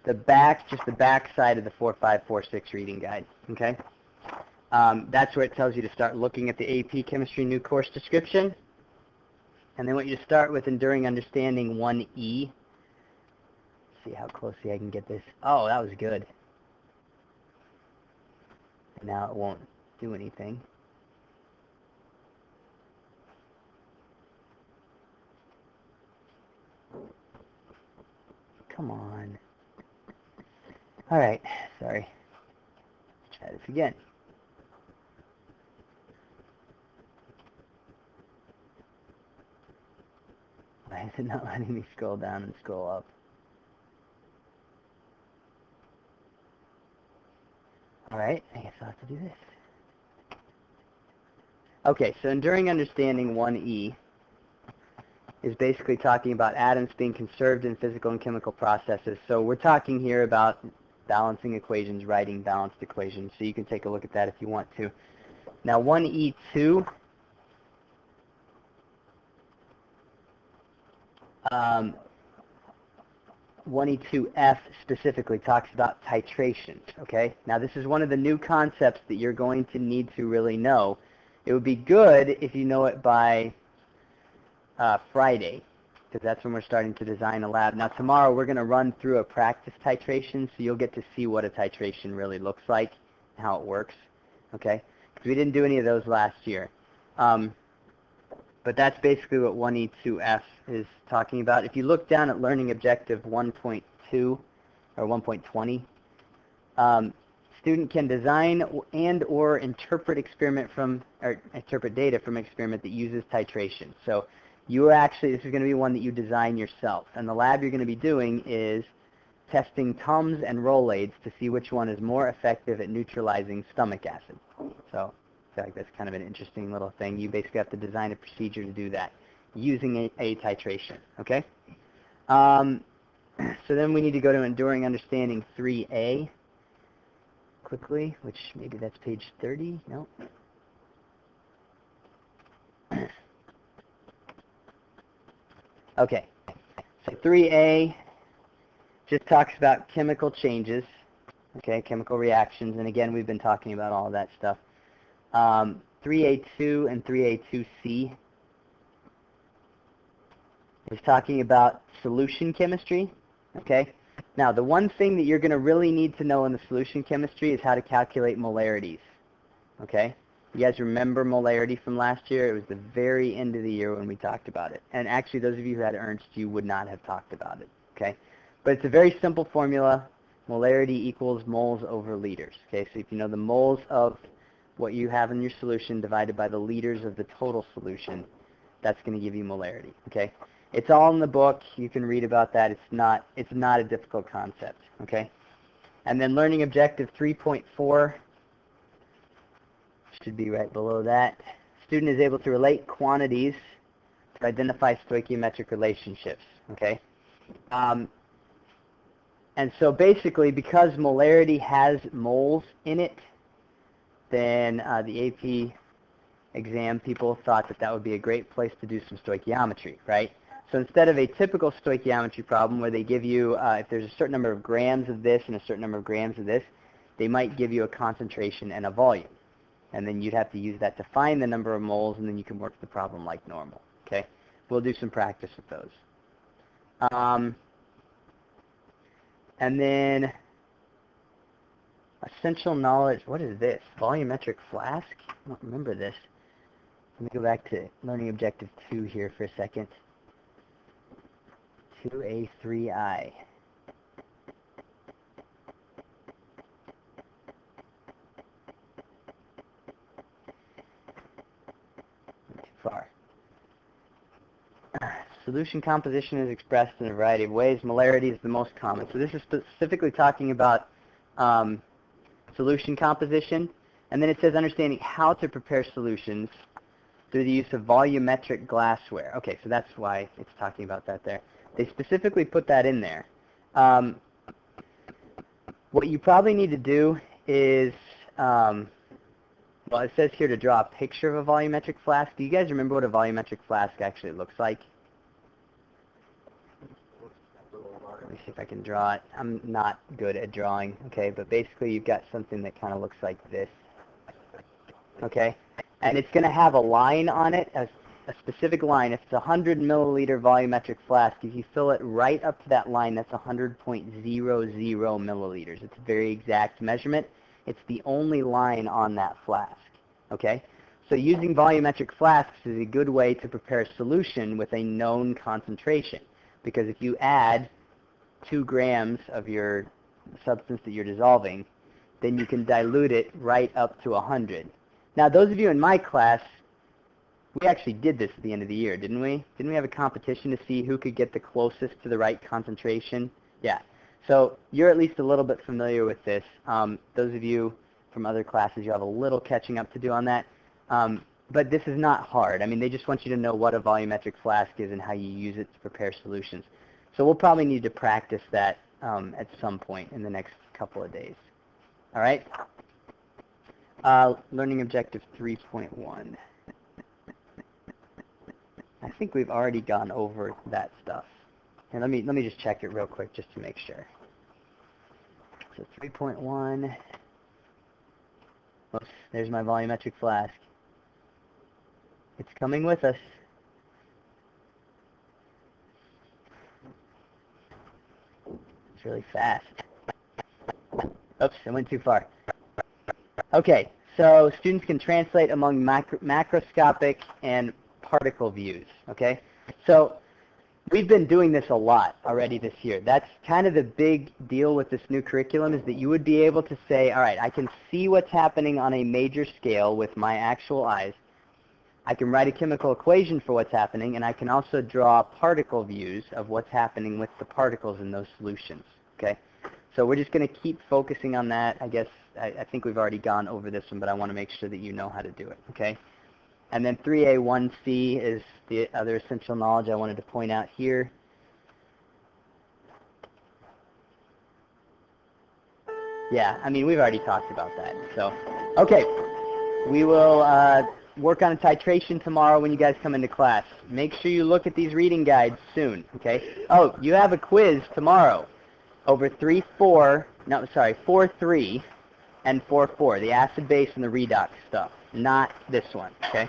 the back, just the back side of the 4546 reading guide. Okay, that's where it tells you to start looking at the AP Chemistry new course description, and they want you to start with Enduring Understanding 1E. See how closely I can get this. Oh, that was good. Now it won't do anything. Come on. All right, sorry. Let's try this again. Why is it not letting me scroll down and scroll up? All right, I guess I'll have to do this. Okay, so Enduring Understanding 1E is basically talking about atoms being conserved in physical and chemical processes. So we're talking here about balancing equations, writing balanced equations. So you can take a look at that if you want to. Now 1E2, 1E2F specifically talks about titrations, okay? Now this is one of the new concepts that you're going to need to really know. It would be good if you know it by Friday, because that's when we're starting to design a lab. Now tomorrow we're going to run through a practice titration, so you'll get to see what a titration really looks like and how it works, okay? Because we didn't do any of those last year. But that's basically what 1E2F is talking about. If you look down at Learning Objective 1.2 or 1.20, student can design and or interpret data from experiment that uses titration. So you actually, this is going to be one that you design yourself. And the lab you're going to be doing is testing Tums and Rolaids to see which one is more effective at neutralizing stomach acid. So I feel like that's kind of an interesting little thing. You basically have to design a procedure to do that using a titration, okay? So then we need to go to Enduring Understanding 3A quickly, which maybe that's page 30. No. Okay, so 3A just talks about chemical changes, okay, chemical reactions, and again, we've been talking about all of that stuff. 3A2 and 3A2C is talking about solution chemistry, okay? Now, the one thing that you're going to really need to know in the solution chemistry is how to calculate molarities, okay? You guys remember molarity from last year? It was the very end of the year when we talked about it. And actually, those of you who had Ernst, you would not have talked about it, okay? But it's a very simple formula. Molarity equals moles over liters, okay? So if you know the moles of what you have in your solution divided by the liters of the total solution, that's going to give you molarity, okay? It's all in the book. You can read about that. It's not a difficult concept, okay? And then Learning Objective 3.4 should be right below that. Student is able to relate quantities to identify stoichiometric relationships, okay? And so basically, because molarity has moles in it, then the AP exam people thought that that would be a great place to do some stoichiometry, right? So instead of a typical stoichiometry problem where they give you, if there's a certain number of grams of this and a certain number of grams of this, they might give you a concentration and a volume. And then you'd have to use that to find the number of moles, and then you can work the problem like normal, okay? We'll do some practice with those. And then essential knowledge, what is this? Volumetric flask? I don't remember this. Let me go back to Learning Objective 2 here for a second. 2A3I. Too far. Solution composition is expressed in a variety of ways. Molarity is the most common. So this is specifically talking about solution composition. And then it says understanding how to prepare solutions through the use of volumetric glassware. Okay, so that's why it's talking about that there. They specifically put that in there. What you probably need to do is, well, it says here to draw a picture of a volumetric flask. Do you guys remember what a volumetric flask actually looks like? let me see if I can draw it. I'm not good at drawing, okay, but basically you've got something that kind of looks like this, okay, and it's going to have a line on it, a specific line. If it's a 100 milliliter volumetric flask, if you fill it right up to that line, that's 100.00 milliliters. It's a very exact measurement. It's the only line on that flask, okay? So using volumetric flasks is a good way to prepare a solution with a known concentration, because if you add 2 grams of your substance that you're dissolving, then you can dilute it right up to 100. Now, those of you in my class, we actually did this at the end of the year, didn't we? Didn't we have a competition to see who could get the closest to the right concentration? Yeah. So you're at least a little bit familiar with this. Those of you from other classes, you have a little catching up to do on that. But this is not hard. I mean, they just want you to know what a volumetric flask is and how you use it to prepare solutions. So we'll probably need to practice that at some point in the next couple of days. All right? Learning objective 3.1. I think we've already gone over that stuff. And let me just check it real quick just to make sure. So 3.1. Oops, there's my volumetric flask. It's coming with us. It's really fast. Oops, I went too far. Okay, so students can translate among macroscopic and particle views, okay? So we've been doing this a lot already this year. That's kind of the big deal with this new curriculum, is that you would be able to say, all right, I can see what's happening on a major scale with my actual eyes. I can write a chemical equation for what's happening, and I can also draw particle views of what's happening with the particles in those solutions, okay? So we're just going to keep focusing on that. I guess I think we've already gone over this one, but I want to make sure that you know how to do it, okay? And then 3A1C is the other essential knowledge I wanted to point out here. Yeah, I mean, we've already talked about that. So, okay, we will work on a titration tomorrow when you guys come into class. Make sure you look at these reading guides soon, okay? Oh, you have a quiz tomorrow over 4.3 and 4.4, the acid base and the redox stuff, not this one, okay?